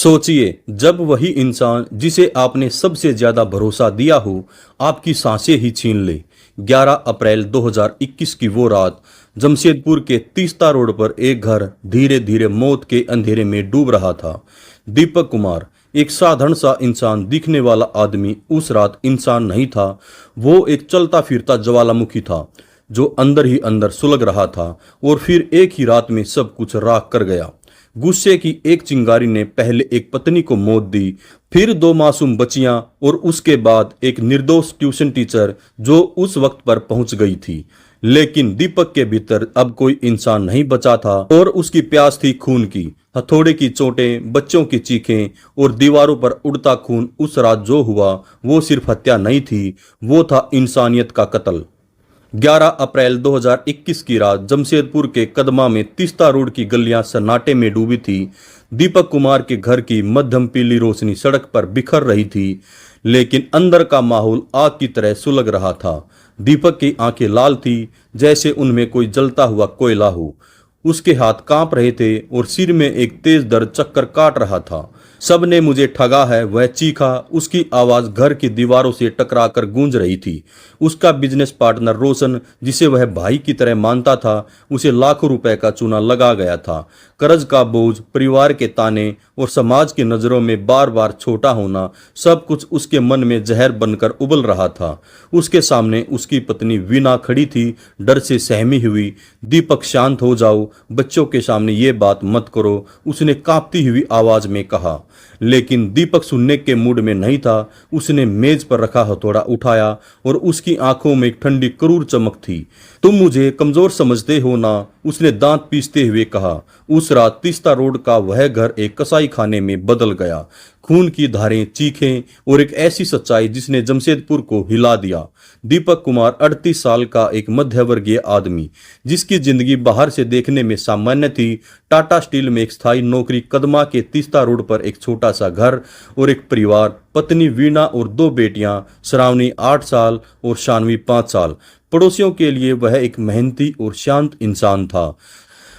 सोचिए, जब वही इंसान जिसे आपने सबसे ज्यादा भरोसा दिया हो आपकी सांसें ही छीन ले। 11 अप्रैल 2021 की वो रात जमशेदपुर के तीस्ता रोड पर एक घर धीरे धीरे मौत के अंधेरे में डूब रहा था। दीपक कुमार, एक साधारण सा इंसान दिखने वाला आदमी, उस रात इंसान नहीं था। वो एक चलता फिरता ज्वालामुखी था जो अंदर ही अंदर सुलग रहा था और फिर एक ही रात में सब कुछ राख कर गया। गुस्से की एक चिंगारी ने पहले एक पत्नी को मौत दी, फिर दो मासूम बच्चियां और उसके बाद एक निर्दोष ट्यूशन टीचर जो उस वक्त पर पहुंच गई थी। लेकिन दीपक के भीतर अब कोई इंसान नहीं बचा था और उसकी प्यास थी खून की। हथौड़े की चोटें, बच्चों की चीखें और दीवारों पर उड़ता खून। उस रात जो हुआ वो सिर्फ हत्या नहीं थी, वो था इंसानियत का कत्ल। 11 अप्रैल 2021 की रात जमशेदपुर के कदमा में तीस्ता रोड की गलियां सन्नाटे में डूबी थी। दीपक कुमार के घर की मध्यम पीली रोशनी सड़क पर बिखर रही थी, लेकिन अंदर का माहौल आग की तरह सुलग रहा था। दीपक की आंखें लाल थी, जैसे उनमें कोई जलता हुआ कोयला हो। उसके हाथ कांप रहे थे और सिर में एक तेज दर्द चक्कर काट रहा था। सब ने मुझे ठगा है, वह चीखा। उसकी आवाज घर की दीवारों से टकराकर गूंज रही थी। उसका बिजनेस पार्टनर रोशन, जिसे वह भाई की तरह मानता था, उसे लाखों रुपए का चूना लगा गया था। कर्ज का बोझ, परिवार के ताने और समाज की नजरों में बार बार छोटा होना, सब कुछ उसके मन में जहर बनकर उबल रहा था। उसके सामने उसकी पत्नी वीना खड़ी थी, डर से सहमी हुई। दीपक, शांत हो जाओ, बच्चों के सामने ये बात मत करो, उसने कांपती हुई आवाज में कहा। लेकिन दीपक सुनने के मूड में नहीं था। उसने मेज पर रखा हथौड़ा उठाया और उसकी आंखों में एक ठंडी क्रूर चमक थी। तुम मुझे कमजोर समझते हो ना, उसने दांत पीसते हुए कहा। उस रात तीस्ता रोड का वह घर एक कसाई खाने में बदल गया। खून की धारें, चीखें और एक ऐसी सच्चाई जिसने जमशेदपुर को हिला दिया। दीपक कुमार 38 साल का एक मध्यवर्गीय आदमी, जिसकी जिंदगी बाहर से देखने में सामान्य थी। टाटा स्टील में एक स्थायी नौकरी, कदमा के तीस्ता रोड पर एक छोटा सा घर और एक परिवार, पत्नी वीणा और दो बेटियां, श्रावणी 8 साल और शानवी 5 साल। पड़ोसियों के लिए वह एक मेहनती और शांत इंसान था।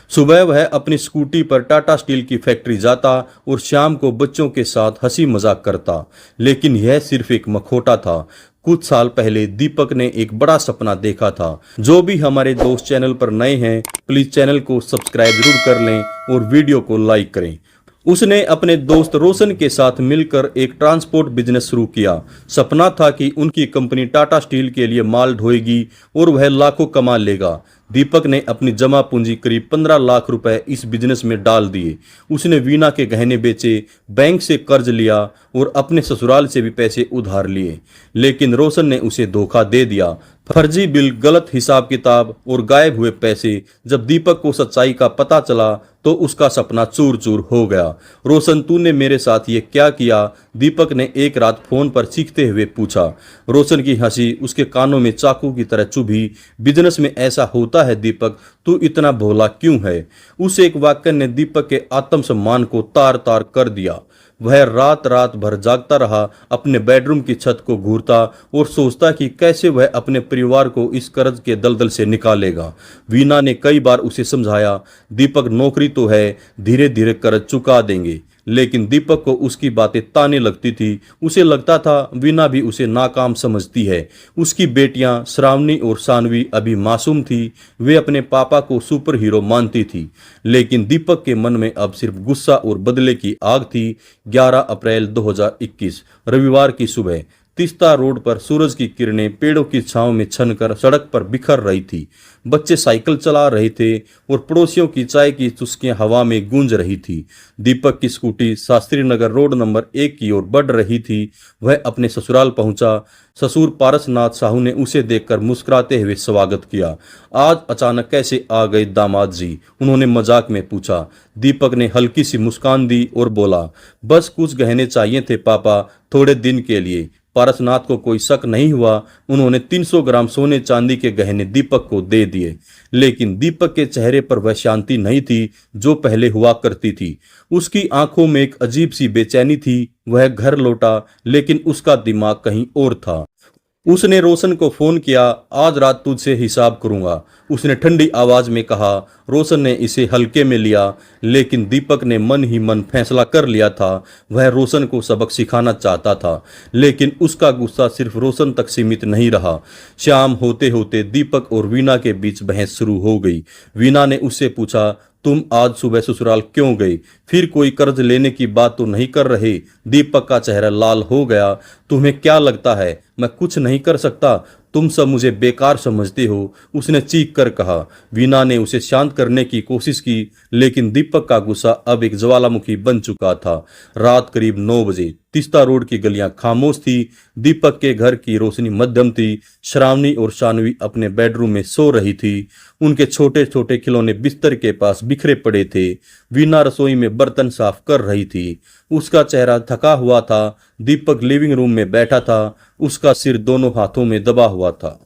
सुबह वह अपनी स्कूटी पर टाटा स्टील की फैक्ट्री जाता और शाम को बच्चों के साथ हंसी मजाक करता। लेकिन यह सिर्फ एक मखौटा था। कुछ साल पहले दीपक ने एक बड़ा सपना देखा था। जो भी हमारे दोस्त चैनल पर नए हैं, प्लीज चैनल को सब्सक्राइब जरूर कर लें और वीडियो को लाइक करें। उसने अपने दोस्त रोशन के साथ मिलकर एक ट्रांसपोर्ट बिजनेस शुरू किया। सपना था कि उनकी कंपनी टाटा स्टील के लिए माल ढोएगी और वह लाखों कमा लेगा। दीपक ने अपनी जमा पूंजी करीब 15 लाख रुपए इस बिजनेस में डाल दिए। उसने वीणा के गहने बेचे, बैंक से कर्ज लिया और अपने ससुराल से भी पैसे उधार लिए। लेकिन रोशन ने उसे धोखा दे दिया। फर्जी बिल, गलत हिसाब किताब और गायब हुए पैसे। जब दीपक को सच्चाई का पता चला तो उसका सपना चूर चूर हो गया। रोशन, तूने मेरे साथ ये क्या किया? दीपक ने एक रात फोन पर चीखते हुए पूछा। रोशन की हंसी उसके कानों में चाकू की तरह चुभी। बिजनेस में ऐसा होता है दीपक, तू इतना भोला क्यों है? उस एक वाक्य ने दीपक के आत्मसम्मान को तार तार कर दिया। वह रात रात भर जागता रहा, अपने बेडरूम की छत को घूरता और सोचता कि कैसे वह अपने परिवार को इस कर्ज के दलदल से निकालेगा। वीणा ने कई बार उसे समझाया, दीपक नौकरी तो है, धीरे धीरे कर्ज चुका देंगे। लेकिन दीपक को उसकी बातें ताने लगती थी। उसे लगता था वीणा भी उसे नाकाम समझती है। उसकी बेटियां श्रावणी और सानवी अभी मासूम थी। वे अपने पापा को सुपर हीरो मानती थी। लेकिन दीपक के मन में अब सिर्फ गुस्सा और बदले की आग थी। 11 अप्रैल 2021 रविवार की सुबह तीस्ता रोड पर सूरज की किरणें पेड़ों की छांव में छनकर सड़क पर बिखर रही थी। बच्चे साइकिल चला रहे थे और पड़ोसियों की चाय की चुस्कियां हवा में गूंज रही थी। दीपक की scooty Shastri Nagar road number 1 की ओर बढ़ रही थी। वह अपने ससुराल पहुंचा। ससुर पारसनाथ साहू ने उसे देखकर मुस्कुराते हुए स्वागत किया। आज अचानक कैसे आ गए दामाद जी? उन्होंने मजाक में पूछा। दीपक ने हल्की सी मुस्कान दी और बोला, बस कुछ गहने चाहिए थे पापा, थोड़े दिन के लिए। पारसनाथ को कोई शक नहीं हुआ। उन्होंने 300 ग्राम सोने चांदी के गहने दीपक को दे दिए। लेकिन दीपक के चेहरे पर वह शांति नहीं थी जो पहले हुआ करती थी। उसकी आंखों में एक अजीब सी बेचैनी थी। वह घर लौटा, लेकिन उसका दिमाग कहीं और था। उसने रोशन को फोन किया। आज रात तुझसे हिसाब करूंगा, उसने ठंडी आवाज में कहा। रोशन ने इसे हल्के में लिया, लेकिन दीपक ने मन ही मन फैसला कर लिया था। वह रोशन को सबक सिखाना चाहता था, लेकिन उसका गुस्सा सिर्फ रोशन तक सीमित नहीं रहा। शाम होते होते दीपक और वीना के बीच बहस शुरू हो गई। वीना ने उससे पूछा, तुम आज सुबह ससुराल क्यों गई? फिर कोई कर्ज लेने की बात तो नहीं कर रहे? दीपक का चेहरा लाल हो गया। तुम्हें क्या लगता है मैं कुछ नहीं कर सकता? तुम सब मुझे बेकार समझते हो, उसने चीख कर कहा। वीना ने उसे शांत करने की कोशिश की, लेकिन दीपक का गुस्सा अब एक ज्वालामुखी बन चुका था। रात करीब 9 बजे तीस्ता रोड की गलियां खामोश थी। दीपक के घर की रोशनी मध्यम थी। श्रावणी और शानवी अपने बेडरूम में सो रही थी। उनके छोटे छोटे खिलौने बिस्तर के पास बिखरे पड़े थे। वीना रसोई में बर्तन साफ कर रही थी। उसका चेहरा थका हुआ था। दीपक लिविंग रूम में बैठा था, उसका सिर दोनों हाथों में दबा हुआ था।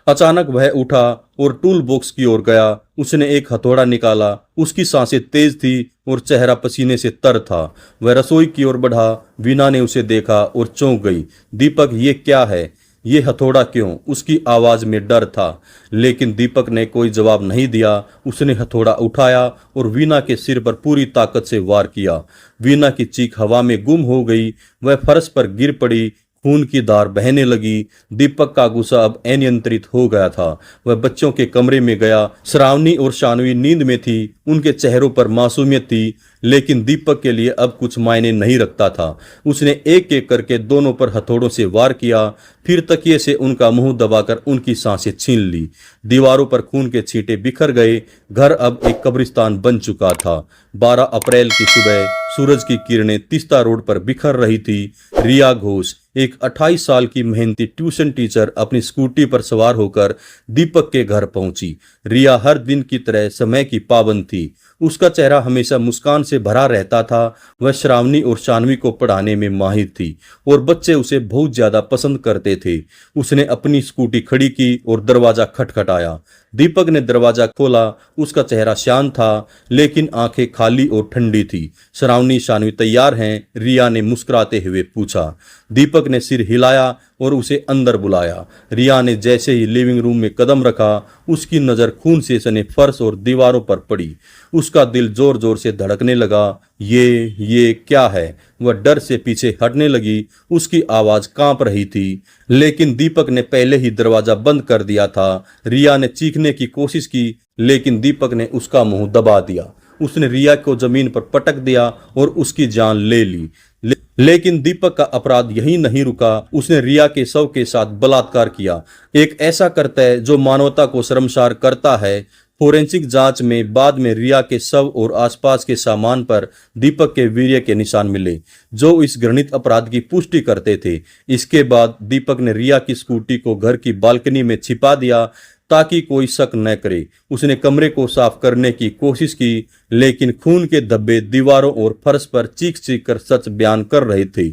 अचानक वह उठा और टूल बॉक्स की ओर गया। उसने एक हथौड़ा निकाला। उसकी सांसें तेज थी और चेहरा पसीने से तर था। वह रसोई की ओर बढ़ा। वीना ने उसे देखा और चौंक गई। दीपक, ये क्या है? ये हथौड़ा क्यों? उसकी आवाज में डर था, लेकिन दीपक ने कोई जवाब नहीं दिया। उसने हथौड़ा उठाया और वीना के सिर पर पूरी ताकत से वार किया। वीना की चीख हवा में गुम हो गई। वह फर्श पर गिर पड़ी। खून की धार बहने लगी। दीपक का गुस्सा अब अनियंत्रित हो गया था। वह बच्चों के कमरे में गया। श्रावणी और शानवी नींद में थी। उनके चेहरों पर मासूमियत थी, लेकिन दीपक के लिए अब कुछ मायने नहीं रखता था। उसने एक एक करके दोनों पर हथौड़ों से वार किया, फिर तकिए से उनका मुंह दबाकर उनकी सांसें छीन ली। दीवारों पर खून के छींटे बिखर गए। घर अब एक कब्रिस्तान बन चुका था। 12 अप्रैल की सुबह सूरज की किरणें तीस्ता रोड पर बिखर रही थी। रिया घोष, एक 28 साल की मेहनती ट्यूशन टीचर, अपनी स्कूटी पर सवार होकर दीपक के घर पहुंची। रिया हर दिन की तरह समय की पाबंद थी। उसका चेहरा हमेशा मुस्कान से भरा रहता था। वह श्रावणी और शानवी को पढ़ाने में माहिर थी और बच्चे उसे बहुत ज्यादा पसंद करते थे। उसने अपनी स्कूटी खड़ी की और दरवाजा खटखटाया। दीपक ने दरवाजा खोला। उसका चेहरा शांत था, लेकिन आंखें खाली और ठंडी थी। श्रावणी, शानवी तैयार हैं? रिया ने मुस्कुराते हुए पूछा। दीपक ने सिर हिलाया और उसे अंदर बुलाया। रिया ने जैसे ही लिविंग रूम में कदम रखा, उसकी नजर खून से सने फर्श और दीवारों पर पड़ी। उसका दिल जोर जोर से धड़कने लगा। ये क्या है? वह डर से पीछे हटने लगी। उसकी आवाज कांप रही थी, लेकिन दीपक ने पहले ही दरवाजा बंद कर दिया था। रिया ने चीखने की कोशिश की, लेकिन दीपक ने उसका मुंह दबा दिया। उसने रिया को जमीन पर पटक दिया और उसकी जान ले ली। लेकिन दीपक का अपराध यही नहीं रुका। उसने रिया के शव के साथ बलात्कार किया। एक ऐसा कर्तव्य जो मानवता को शर्मसार करता है। फोरेंसिक जांच में बाद में रिया के शव और आसपास के सामान पर दीपक के वीर्य के निशान मिले, जो इस घृणित अपराध की पुष्टि करते थे। इसके बाद दीपक ने रिया की स्कूटी को घर की बालकनी में छिपा दिया, ताकि कोई शक न करे। उसने कमरे को साफ करने की कोशिश की, लेकिन खून के धब्बे दीवारों और फर्श पर चीख चीख कर सच बयान कर रहे थे।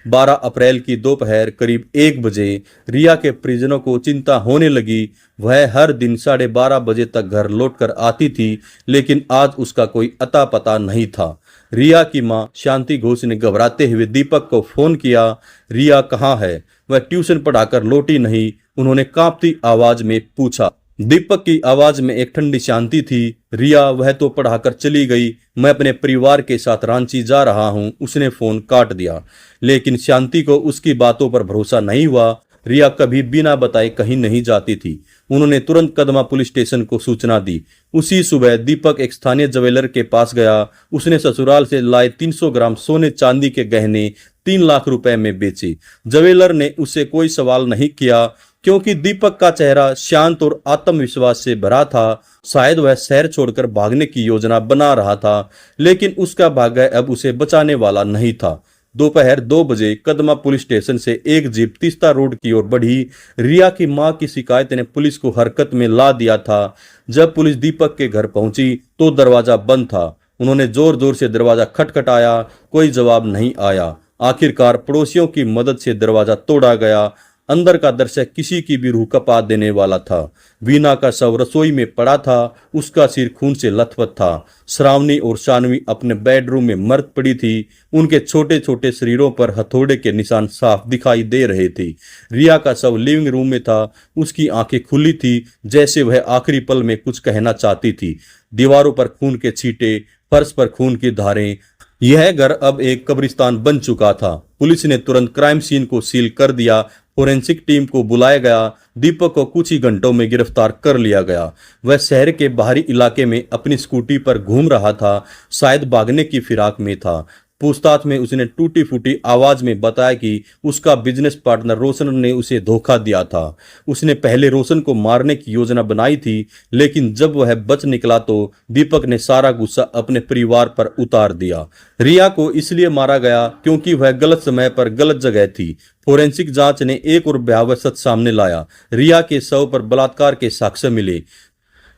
12 अप्रैल की दोपहर करीब 1 बजे रिया के परिजनों को चिंता होने लगी। वह हर दिन 12:30 बजे तक घर लौटकर आती थी, लेकिन आज उसका कोई अता पता नहीं था। रिया की मां शांति घोष ने घबराते हुए दीपक को फोन किया। रिया कहाँ है? वह ट्यूशन पढ़ाकर लौटी नहीं, उन्होंने कांपती आवाज में पूछा। दीपक की आवाज में एक ठंडी शांति थी। रिया, वह तो पढ़ाकर चली गई, मैं अपने परिवार के साथ रांची जा रहा हूं। उसने फोन काट दिया, लेकिन शांति को उसकी बातों पर भरोसा नहीं हुआ। रिया कभी बिना बताए कहीं नहीं जाती थी। उन्होंने तुरंत कदमा पुलिस स्टेशन को सूचना दी। उसी सुबह दीपक एक स्थानीय ज्वेलर के पास गया। उसने ससुराल से लाए 300 ग्राम सोने चांदी के गहने 3 लाख रुपए में बेचे। ज्वेलर ने उससे कोई सवाल नहीं किया, क्योंकि दीपक का चेहरा शांत और आत्मविश्वास से भरा था। शायद वह शहर छोड़कर भागने की योजना बना रहा था, लेकिन उसका भाग्य अब उसे बचाने वाला नहीं था। दोपहर 2 बजे कदमा पुलिस स्टेशन से एक जीप तीस्ता रोड की ओर बढ़ी। रिया की मां की शिकायत ने पुलिस को हरकत में ला दिया था। जब पुलिस दीपक के घर पहुंची तो दरवाजा बंद था। उन्होंने जोर जोर से दरवाजा खटखटाया, कोई जवाब नहीं आया। आखिरकार पड़ोसियों की मदद से दरवाजा तोड़ा गया। अंदर का दृश्य किसी की भी रूह कपा देने वाला था। वीना का शव रसोई में पड़ा था, उसका सिर खून से लथपथ था। श्रावणी और शानवी अपने बेडरूम में मर्द पड़ी थी। उनके छोटे छोटे शरीरों पर हथौड़े के निशान साफ दिखाई दे रहे थे। रिया का शव लिविंग रूम में था। उसकी आंखें खुली थी, जैसे वह आखिरी पल में कुछ कहना चाहती थी। दीवारों पर खून के छींटे, फर्श पर खून की धारें। यह घर अब एक कब्रिस्तान बन चुका था। पुलिस ने तुरंत क्राइम सीन को सील कर दिया। फोरेंसिक टीम को बुलाया गया। दीपक को कुछ ही घंटों में गिरफ्तार कर लिया गया। वह शहर के बाहरी इलाके में अपनी स्कूटी पर घूम रहा था, शायद भागने की फिराक में था। पूछताछ में उसने टूटी फूटी आवाज में बताया कि उसका बिजनेस पार्टनर रोशन ने उसे धोखा दिया था। उसने पहले रोशन को मारने की योजना बनाई थी, लेकिन जब वह बच निकला तो दीपक ने सारा गुस्सा अपने परिवार पर उतार दिया। रिया को इसलिए मारा गया क्योंकि वह गलत समय पर गलत जगह थी। फोरेंसिक जांच ने एक और भयावह सच सामने लाया। रिया के शव पर बलात्कार के साक्ष्य मिले।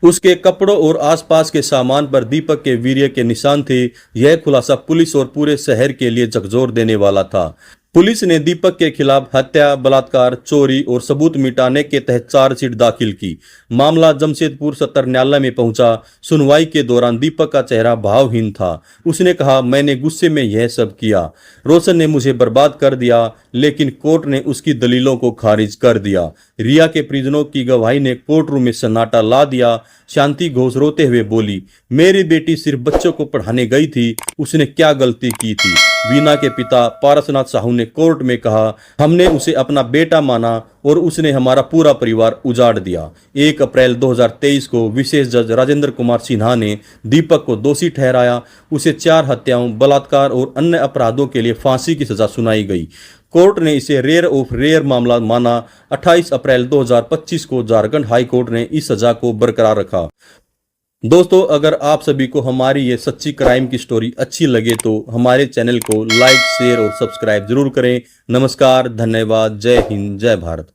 उसके कपड़ों और आसपास के सामान पर दीपक के वीर्य के निशान थे। यह खुलासा पुलिस और पूरे शहर के लिए झकझोर देने वाला था। पुलिस ने दीपक के खिलाफ हत्या, बलात्कार, चोरी और सबूत मिटाने के तहत चार्जशीट दाखिल की। मामला जमशेदपुर सत्र न्यायालय में पहुंचा। सुनवाई के दौरान दीपक का चेहरा भावहीन था। उसने कहा, मैंने गुस्से में यह सब किया। रोशन ने मुझे बर्बाद कर दिया, लेकिन कोर्ट ने उसकी दलीलों को खारिज कर दिया। रिया के परिजनों की गवाही ने कोर्ट रूम में सन्नाटा ला दिया। शांति घोष रोते हुए बोली, मेरी बेटी सिर्फ बच्चों को पढ़ाने गई थी, उसने क्या गलती की थी। वीना के पिता पारसनाथ साहू ने कोर्ट में कहा, हमने उसे अपना बेटा माना और उसने हमारा पूरा परिवार उजाड़ दिया। 1 अप्रैल 2023 को विशेष जज राजेंद्र कुमार सिन्हा ने दीपक को दोषी ठहराया। उसे 4 हत्याओं, बलात्कार और अन्य अपराधों के लिए फांसी की सजा सुनाई गई। कोर्ट ने इसे रेयर ऑफ रेयर मामला माना। 28 अप्रैल 2025 को झारखंड हाई कोर्ट ने इस सजा को बरकरार रखा। दोस्तों, अगर आप सभी को हमारी ये सच्ची क्राइम की स्टोरी अच्छी लगे तो हमारे चैनल को लाइक, शेयर और सब्सक्राइब जरूर करें। नमस्कार, धन्यवाद, जय हिंद, जय भारत।